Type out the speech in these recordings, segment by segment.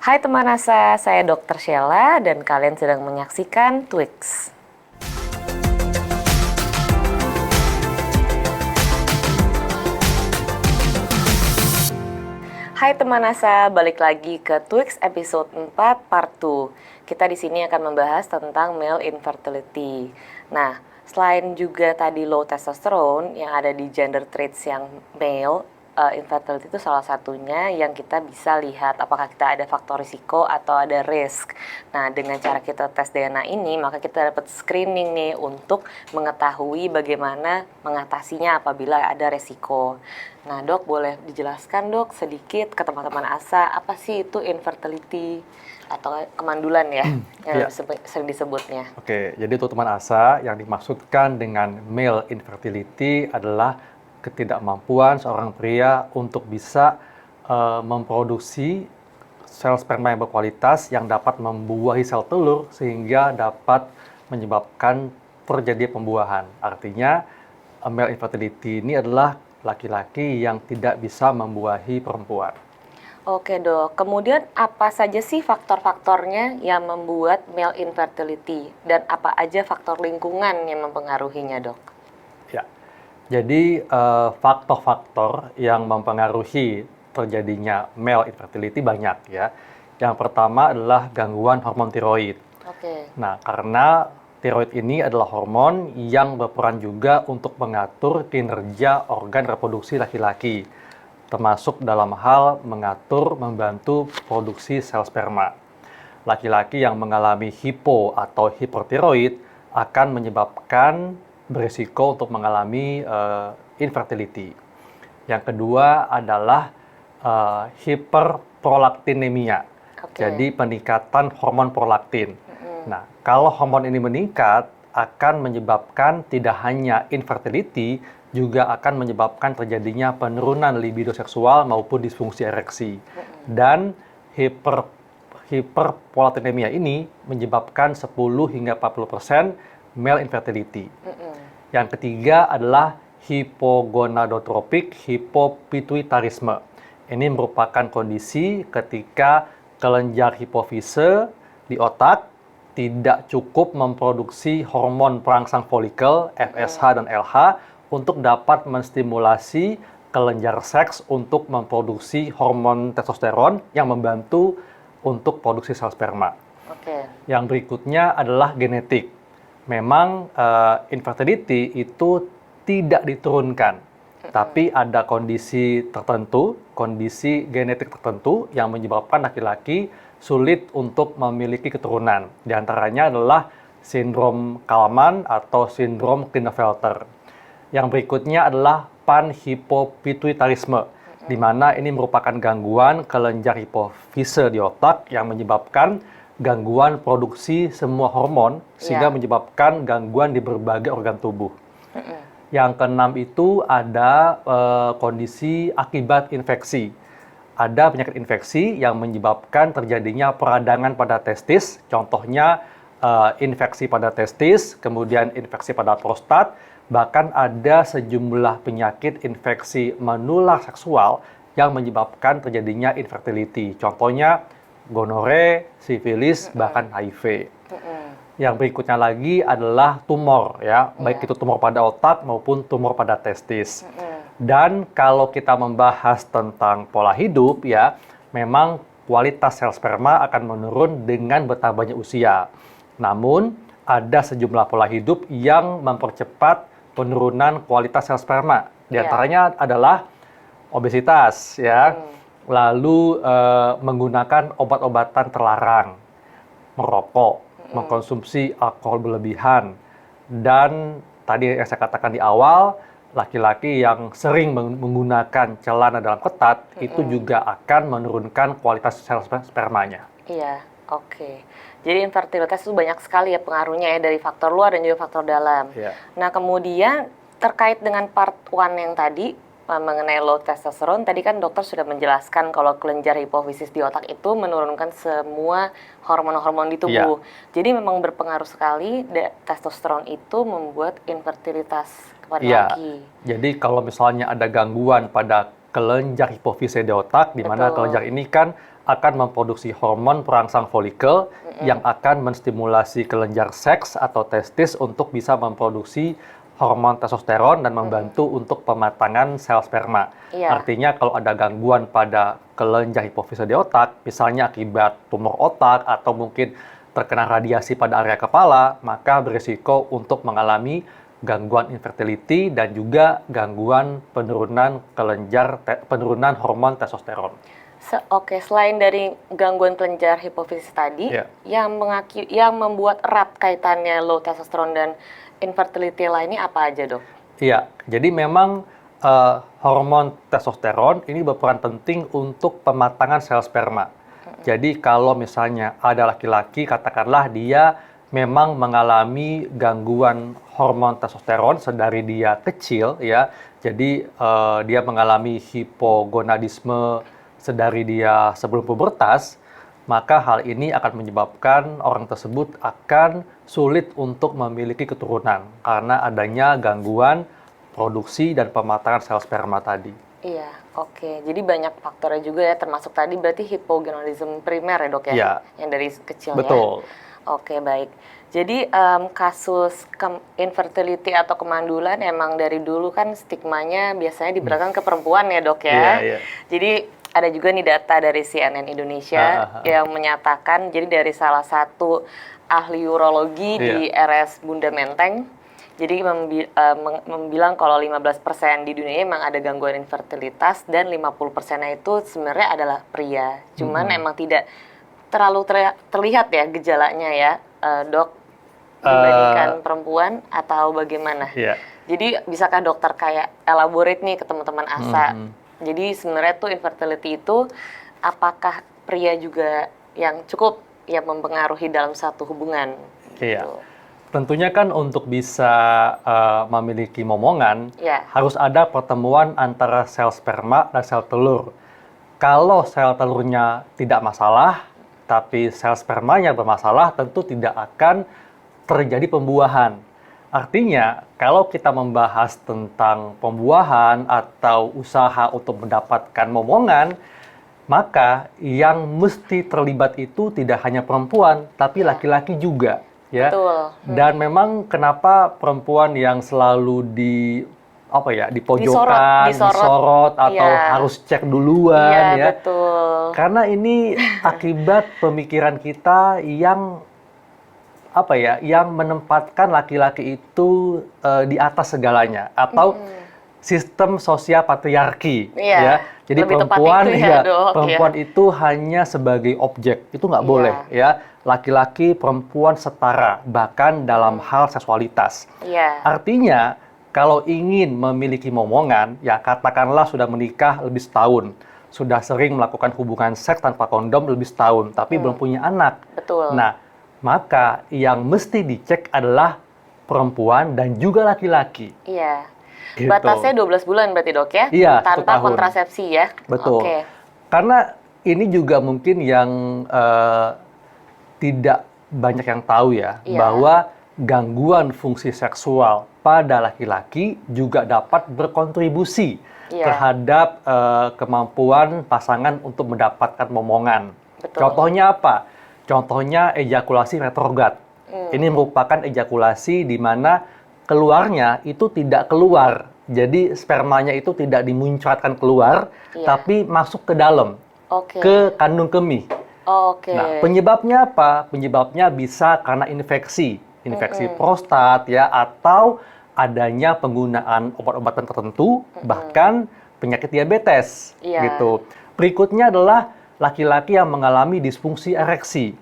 Hai teman asa, saya Dr. Sheila dan kalian sedang menyaksikan Twix. Hai teman asa, balik lagi ke Twix episode 4 part 2. Kita di sini akan membahas tentang male infertility. Nah, selain juga tadi low testosterone yang ada di gender traits yang male, infertility itu salah satunya yang kita bisa lihat apakah kita ada faktor risiko atau ada risk. Nah, dengan cara kita tes DNA ini, maka kita dapat screening nih untuk mengetahui bagaimana mengatasinya apabila ada risiko. Nah, Dok, boleh dijelaskan, Dok, sedikit ke teman-teman asa, apa sih itu infertility atau kemandulan ya, yang sering disebutnya. Oke, jadi untuk teman asa, yang dimaksudkan dengan male infertility adalah ketidakmampuan seorang pria untuk bisa memproduksi sel sperma yang berkualitas yang dapat membuahi sel telur sehingga dapat menyebabkan terjadi pembuahan. Artinya, male infertility ini adalah laki-laki yang tidak bisa membuahi perempuan. Oke, Dok. Kemudian apa saja sih faktor-faktornya yang membuat male infertility dan apa aja faktor lingkungan yang mempengaruhinya, Dok? Ya. Jadi faktor-faktor yang mempengaruhi terjadinya male infertility banyak ya. Yang pertama adalah gangguan hormon tiroid. Oke. Nah, karena tiroid ini adalah hormon yang berperan juga untuk mengatur kinerja organ reproduksi laki-laki, termasuk dalam hal mengatur, membantu produksi sel sperma. Laki-laki yang mengalami hipo atau hipertiroid akan menyebabkan berisiko untuk mengalami infertility. Yang kedua adalah hiperprolaktinemia. Jadi peningkatan hormon prolaktin. Nah, kalau hormon ini meningkat akan menyebabkan tidak hanya infertility, juga akan menyebabkan terjadinya penurunan libido seksual maupun disfungsi ereksi. Dan hiperprolaktinemia ini menyebabkan 10 hingga 40% male infertility. Yang ketiga adalah hipogonadotropik hipopituitarisme. Ini merupakan kondisi ketika kelenjar hipofise di otak tidak cukup memproduksi hormon perangsang folikel FSH dan LH untuk dapat menstimulasi kelenjar seks untuk memproduksi hormon testosteron yang membantu untuk produksi sel sperma. Yang berikutnya adalah genetik. Memang infertility itu tidak diturunkan, tapi ada kondisi tertentu, kondisi genetik tertentu yang menyebabkan laki-laki sulit untuk memiliki keturunan. Di antaranya adalah sindrom Kallman atau sindrom Klinefelter. Yang berikutnya adalah panhipopituitarisme, di mana ini merupakan gangguan kelenjar hipofise di otak yang menyebabkan gangguan produksi semua hormon, sehingga menyebabkan gangguan di berbagai organ tubuh. Yang keenam itu ada kondisi akibat infeksi. Ada penyakit infeksi yang menyebabkan terjadinya peradangan pada testis, contohnya infeksi pada testis, kemudian infeksi pada prostat, bahkan ada sejumlah penyakit infeksi menular seksual yang menyebabkan terjadinya infertility. Contohnya gonore, sifilis, bahkan HIV. Yang berikutnya lagi adalah tumor, ya, baik itu tumor pada otak maupun tumor pada testis. Dan kalau kita membahas tentang pola hidup, ya, memang kualitas sel sperma akan menurun dengan bertambahnya usia. Namun, ada sejumlah pola hidup yang mempercepat penurunan kualitas sel sperma. Di antaranya adalah obesitas, ya, lalu menggunakan obat-obatan terlarang, merokok, mengkonsumsi alkohol berlebihan, dan tadi yang saya katakan di awal, laki-laki yang sering menggunakan celana dalam ketat itu juga akan menurunkan kualitas sel spermanya. Iya, oke. Jadi infertilitas itu banyak sekali ya pengaruhnya ya, dari faktor luar dan juga faktor dalam. Nah, kemudian terkait dengan part 1 yang tadi mengenai low testosterone, tadi kan dokter sudah menjelaskan kalau kelenjar hipofisis di otak itu menurunkan semua hormon-hormon di tubuh. Jadi memang berpengaruh sekali testosteron itu membuat infertilitas kepada laki. Jadi kalau misalnya ada gangguan pada kelenjar hipofise di otak, di mana kelenjar ini kan akan memproduksi hormon perangsang folikel yang akan menstimulasi kelenjar seks atau testis untuk bisa memproduksi hormon testosteron dan membantu untuk pematangan sel sperma. Iya. Artinya kalau ada gangguan pada kelenjar hipofise di otak, misalnya akibat tumor otak atau mungkin terkena radiasi pada area kepala, maka berisiko untuk mengalami gangguan infertility dan juga gangguan penurunan penurunan hormon testosteron. Oke, selain dari gangguan kelenjar hipofisis tadi, Iya. yang membuat erat kaitannya low testosterone dan infertility lainnya apa aja, Dok? Iya, jadi memang hormon testosteron ini berperan penting untuk pematangan sel sperma. Jadi kalau misalnya ada laki-laki, katakanlah dia memang mengalami gangguan hormon testosteron sedari dia kecil, ya. Jadi dia mengalami hipogonadisme sedari dia sebelum pubertas, maka hal ini akan menyebabkan orang tersebut akan sulit untuk memiliki keturunan karena adanya gangguan produksi dan pematangan sel sperma tadi. Iya, oke. Jadi banyak faktornya juga ya, termasuk tadi berarti hipogonadisme primer ya, Dok ya? Iya. Yang dari kecil Betul. ya? Oke, baik. Jadi kasus infertility atau kemandulan emang dari dulu kan stigmanya biasanya diberikan ke perempuan ya, Dok ya? Iya, iya. Jadi ada juga nih data dari CNN Indonesia yang menyatakan, jadi dari salah satu ahli urologi di RS Bunda Menteng, jadi membilang kalau 15% di dunia emang ada gangguan infertilitas dan 50%-nya itu sebenarnya adalah pria. Cuman emang tidak terlalu terlihat ya gejalanya ya, Dok, dibandingkan perempuan atau bagaimana? Iya. Jadi bisakah dokter kayak elaborate nih ke teman-teman ASA? Jadi sebenarnya tuh infertility itu apakah pria juga yang cukup ya mempengaruhi dalam satu hubungan? Iya. Gitu. Tentunya kan untuk bisa memiliki momongan, Iya. harus ada pertemuan antara sel sperma dan sel telur. Kalau sel telurnya tidak masalah, tapi sel spermanya bermasalah, tentu tidak akan terjadi pembuahan. Artinya, kalau kita membahas tentang pembuahan atau usaha untuk mendapatkan momongan, maka yang mesti terlibat itu tidak hanya perempuan, tapi laki-laki juga. Ya. Betul. Dan memang kenapa perempuan yang selalu dipojokkan, disorot atau harus cek duluan, ya. Betul. Karena ini akibat pemikiran kita yang yang menempatkan laki-laki itu di atas segalanya atau sistem sosial patriarki, ya. Jadi lebih perempuan, tepat itu ya, Dok, perempuan itu hanya sebagai objek, itu nggak boleh, ya. Laki-laki, perempuan setara, bahkan dalam hal seksualitas. Iya. Artinya, kalau ingin memiliki momongan, ya katakanlah sudah menikah lebih setahun, sudah sering melakukan hubungan seks tanpa kondom lebih setahun, tapi belum punya anak. Betul. Nah, maka yang mesti dicek adalah perempuan dan juga laki-laki. Iya. Gitu. Batasnya 12 bulan berarti, Dok ya? Iya, 1 tanpa tahun. kontrasepsi ya? Betul. Oke. Karena ini juga mungkin yang tidak banyak yang tahu ya, bahwa gangguan fungsi seksual pada laki-laki juga dapat berkontribusi terhadap kemampuan pasangan untuk mendapatkan momongan. Betul. Contohnya apa? Contohnya ejakulasi retrograd. Ini merupakan ejakulasi di mana keluarnya itu tidak keluar. Jadi spermanya itu tidak dimuncratkan keluar, tapi masuk ke dalam, ke kandung kemih. Nah, penyebabnya apa? Penyebabnya bisa karena infeksi prostat ya, atau adanya penggunaan obat-obatan tertentu, bahkan penyakit diabetes gitu. Berikutnya adalah laki-laki yang mengalami disfungsi ereksi.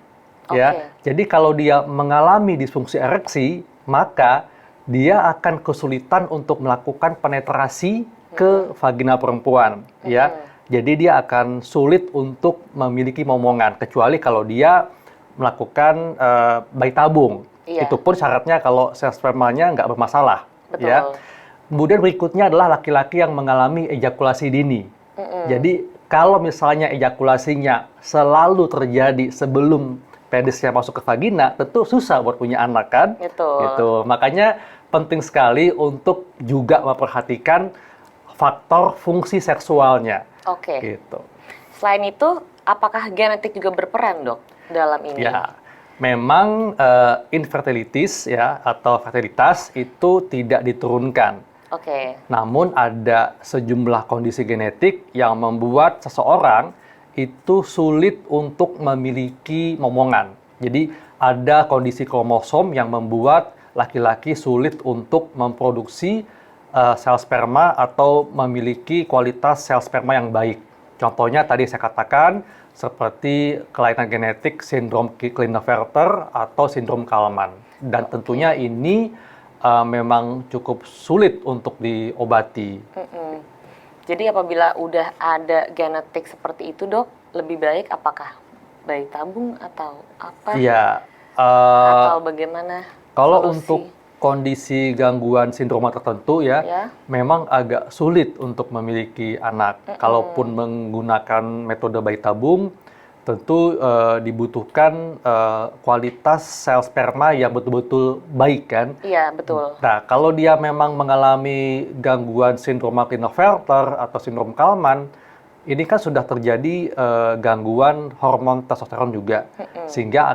Ya. Jadi kalau dia mengalami disfungsi ereksi, maka dia akan kesulitan untuk melakukan penetrasi ke vagina perempuan, ya. Jadi dia akan sulit untuk memiliki momongan, kecuali kalau dia melakukan bayi tabung. Itu pun syaratnya kalau sel spermanya nggak bermasalah. Betul. Ya. Kemudian berikutnya adalah laki-laki yang mengalami ejakulasi dini. Jadi kalau misalnya ejakulasinya selalu terjadi sebelum penisnya masuk ke vagina, tentu susah buat punya anak kan? Gitu. Makanya penting sekali untuk juga memperhatikan faktor fungsi seksualnya. Oke. Gitu. Selain itu, apakah genetik juga berperan, Dok, dalam ini? Ya, memang infertilitis ya atau fertilitas itu tidak diturunkan. Oke. Namun ada sejumlah kondisi genetik yang membuat seseorang itu sulit untuk memiliki momongan. Jadi ada kondisi kromosom yang membuat laki-laki sulit untuk memproduksi sel sperma atau memiliki kualitas sel sperma yang baik. Contohnya tadi saya katakan seperti kelainan genetik sindrom Klinefelter atau sindrom Kallman. Dan tentunya ini memang cukup sulit untuk diobati. Jadi apabila udah ada genetik seperti itu, Dok, lebih baik apakah bayi tabung atau apa? Iya. Atau bagaimana? Kalau solusi? untuk kondisi gangguan sindroma tertentu ya, memang agak sulit untuk memiliki anak. Kalaupun menggunakan metode bayi tabung, tentu dibutuhkan kualitas sel sperma yang betul-betul baik kan. Iya, betul. Nah, kalau dia memang mengalami gangguan sindroma Klinefelter atau sindrom Kallman, ini kan sudah terjadi gangguan hormon testosteron juga, sehingga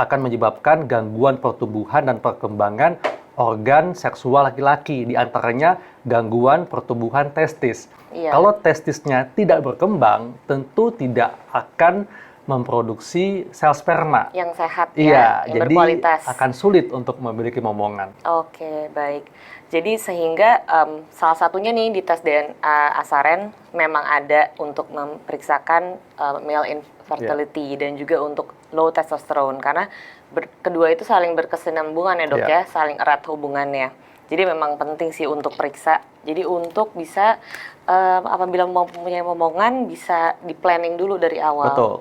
akan menyebabkan gangguan pertumbuhan dan perkembangan organ seksual laki-laki, diantaranya gangguan pertumbuhan testis. Iya. Kalau testisnya tidak berkembang, tentu tidak akan memproduksi sel sperma. Yang sehat Iya, yang jadi berkualitas. akan sulit untuk memiliki momongan. Oke, baik. Jadi sehingga salah satunya nih di tes DNA Asaren memang ada untuk memeriksakan male infertility dan juga untuk low testosterone karena kedua itu saling berkesinambungan ya, Dok, ya, saling erat hubungannya. Jadi memang penting sih untuk periksa. Jadi untuk bisa apabila mempunyai momongan bisa di-planning dulu dari awal. Betul.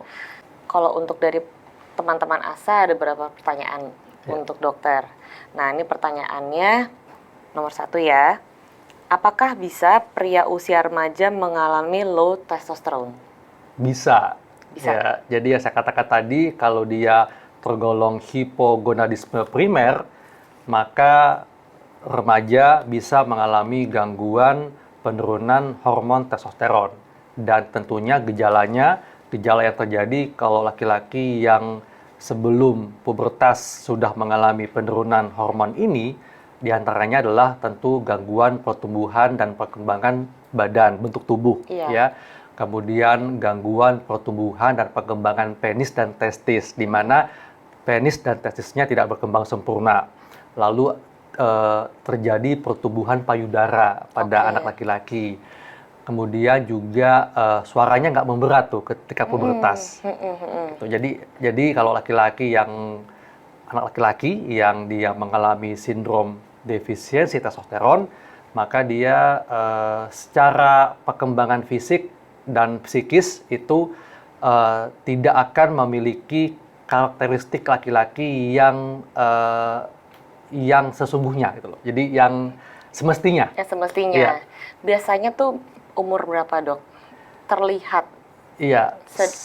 Kalau untuk dari teman-teman ASA ada beberapa pertanyaan untuk dokter. Nah, ini pertanyaannya nomor 1 ya. Apakah bisa pria usia remaja mengalami low testosterone? Bisa. Bisa. Ya, jadi ya saya katakan tadi kalau dia tergolong hipogonadisme primer, maka remaja bisa mengalami gangguan penurunan hormon testosteron. Dan tentunya gejala yang terjadi kalau laki-laki yang sebelum pubertas sudah mengalami penurunan hormon ini, diantaranya adalah tentu gangguan pertumbuhan dan perkembangan badan, bentuk tubuh, ya. Kemudian gangguan pertumbuhan dan perkembangan penis dan testis, di mana penis dan testisnya tidak berkembang sempurna. Lalu terjadi pertumbuhan payudara pada anak laki-laki. Kemudian juga suaranya nggak memberat tuh ketika pubertas. Gitu. Jadi kalau anak laki-laki yang dia mengalami sindrom defisiensi testosteron, maka dia secara perkembangan fisik dan psikis itu tidak akan memiliki karakteristik laki-laki yang sesungguhnya gitu loh. Jadi yang semestinya. Yang semestinya. Iya. Biasanya tuh umur berapa, Dok? Terlihat Iya.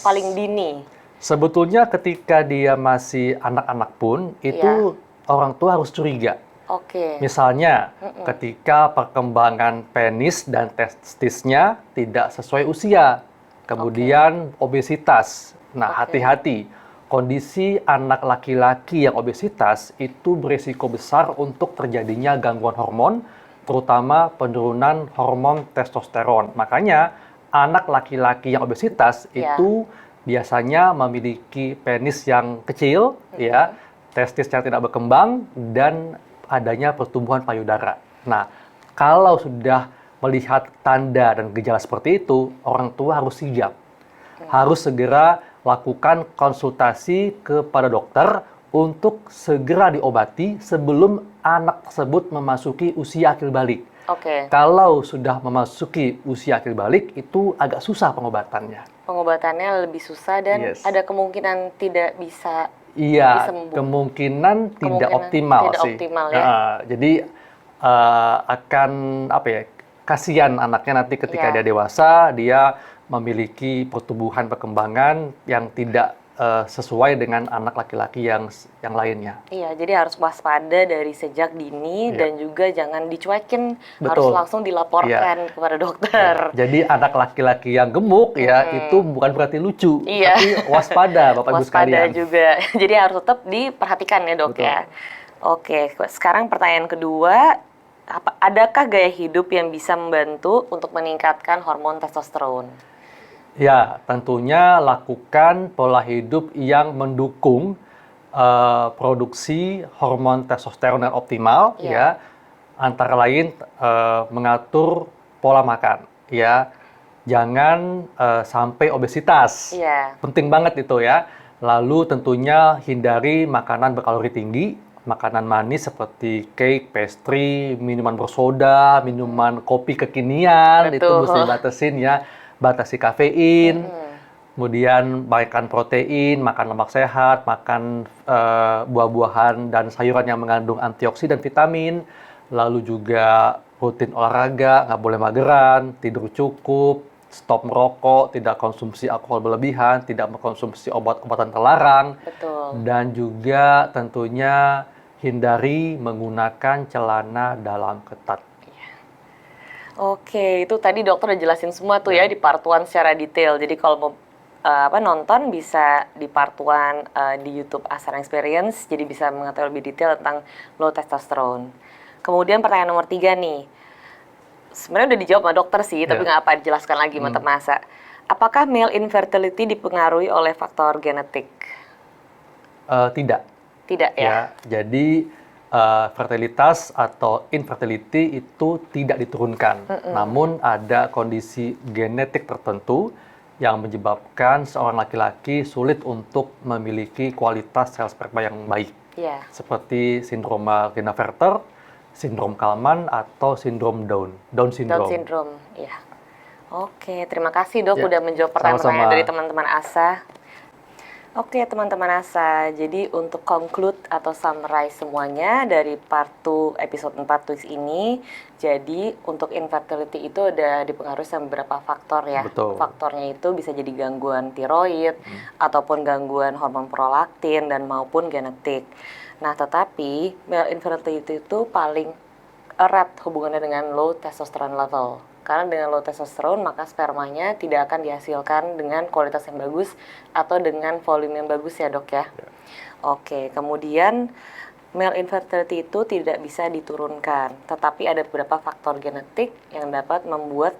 paling dini. Sebetulnya ketika dia masih anak-anak pun itu orang tua harus curiga. Oke. Misalnya ketika perkembangan penis dan testisnya tidak sesuai usia. Kemudian obesitas. Nah, hati-hati. Kondisi anak laki-laki yang obesitas itu berisiko besar untuk terjadinya gangguan hormon, terutama penurunan hormon testosteron. Makanya anak laki-laki yang obesitas itu biasanya memiliki penis yang kecil, ya, testis yang tidak berkembang, dan adanya pertumbuhan payudara. Nah, kalau sudah melihat tanda dan gejala seperti itu, orang tua harus sigap. Harus segera lakukan konsultasi kepada dokter untuk segera diobati sebelum anak tersebut memasuki usia akil balik. Kalau sudah memasuki usia akil balik, itu agak susah pengobatannya. Pengobatannya lebih susah dan ada kemungkinan tidak bisa disembuh. Kemungkinan tidak optimal sih. Jadi akan kasihan anaknya nanti ketika dia dewasa, dia memiliki pertumbuhan perkembangan yang tidak sesuai dengan anak laki-laki yang lainnya. Iya, jadi harus waspada dari sejak dini Iya. dan juga jangan dicuekin, harus Betul. langsung dilaporkan kepada dokter. Jadi anak laki-laki yang gemuk ya itu bukan berarti lucu, Iya. tapi waspada Bapak Ibu Waspada sekalian. juga. Jadi harus tetap diperhatikan ya dok Betul. ya. Oke, sekarang pertanyaan kedua, adakah gaya hidup yang bisa membantu untuk meningkatkan hormon testosteron? Ya, tentunya lakukan pola hidup yang mendukung produksi hormon testosteron yang optimal, Iya. ya. Antara lain mengatur pola makan, ya. Jangan sampai obesitas. Iya. Penting banget itu ya. Lalu tentunya hindari makanan berkalori tinggi, makanan manis seperti cake, pastry, minuman bersoda, minuman kopi kekinian, itu Betul. mesti dibatasin ya. Batasi kafein, kemudian makan protein, makan lemak sehat, makan buah-buahan dan sayuran yang mengandung antioksidan, vitamin, lalu juga rutin olahraga, nggak boleh mageran, tidur cukup, stop merokok, tidak konsumsi alkohol berlebihan, tidak mengkonsumsi obat-obatan terlarang, Betul. dan juga tentunya hindari menggunakan celana dalam ketat. Oke, itu tadi dokter udah jelasin semua tuh ya di part 1 secara detail. Jadi kalau mau nonton bisa di part 1 di YouTube Asaran Experience, jadi bisa mengetahui lebih detail tentang low testosterone. Kemudian pertanyaan nomor 3 nih. Sebenarnya udah dijawab sama dokter sih, tapi nggak apa dijelaskan lagi sama Tante Masa. Apakah male infertility dipengaruhi oleh faktor genetik? Tidak. Tidak ya? Jadi fertilitas atau infertility itu tidak diturunkan. Namun ada kondisi genetik tertentu yang menyebabkan seorang laki-laki sulit untuk memiliki kualitas sel sperma yang baik. Iya. Seperti sindrom Klinefelter, sindrom Kallman, atau sindrom Down syndrome. Down syndrome, iya. Oke, terima kasih dok Ya, udah menjawab pertanyaan-pertanyaan sama-sama. dari teman-teman ASA. Oke teman-teman ASA, jadi untuk conclude atau summarize semuanya dari part 2 episode 4 Twix ini, jadi untuk infertility itu udah dipengaruhi sama beberapa faktor ya. Betul. Faktornya itu bisa jadi gangguan tiroid, ataupun gangguan hormon prolaktin dan maupun genetik. Nah tetapi male infertility itu paling erat hubungannya dengan low testosterone level. Karena dengan low testosterone maka spermanya tidak akan dihasilkan dengan kualitas yang bagus atau dengan volume yang bagus ya dok ya. Oke, kemudian male infertility itu tidak bisa diturunkan, tetapi ada beberapa faktor genetik yang dapat membuat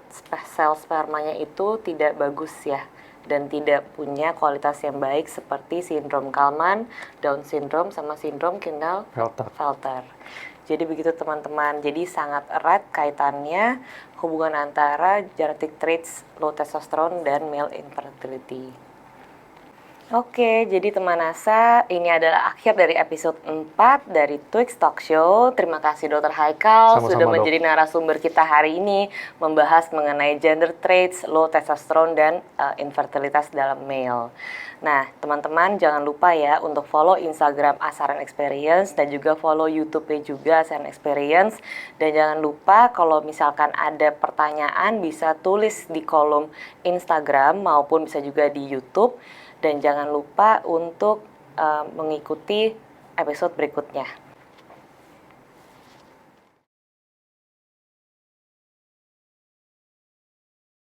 sel spermanya itu tidak bagus ya dan tidak punya kualitas yang baik seperti sindrom Kallman, Down syndrome, sama sindrom Klinefelter. Jadi begitu teman-teman, jadi sangat erat kaitannya hubungan antara genetic traits low testosterone dan male infertility. Oke, jadi teman ASA, ini adalah akhir dari episode 4 dari Twix Talk Show. Terima kasih Dr. Haikal sudah menjadi narasumber kita hari ini membahas mengenai gender traits, low testosterone, dan infertilitas dalam male. Nah, teman-teman jangan lupa ya untuk follow Instagram Asaran Experience dan juga follow YouTube-nya juga Asaran Experience. Dan jangan lupa kalau misalkan ada pertanyaan bisa tulis di kolom Instagram maupun bisa juga di YouTube. Dan jangan lupa untuk mengikuti episode berikutnya.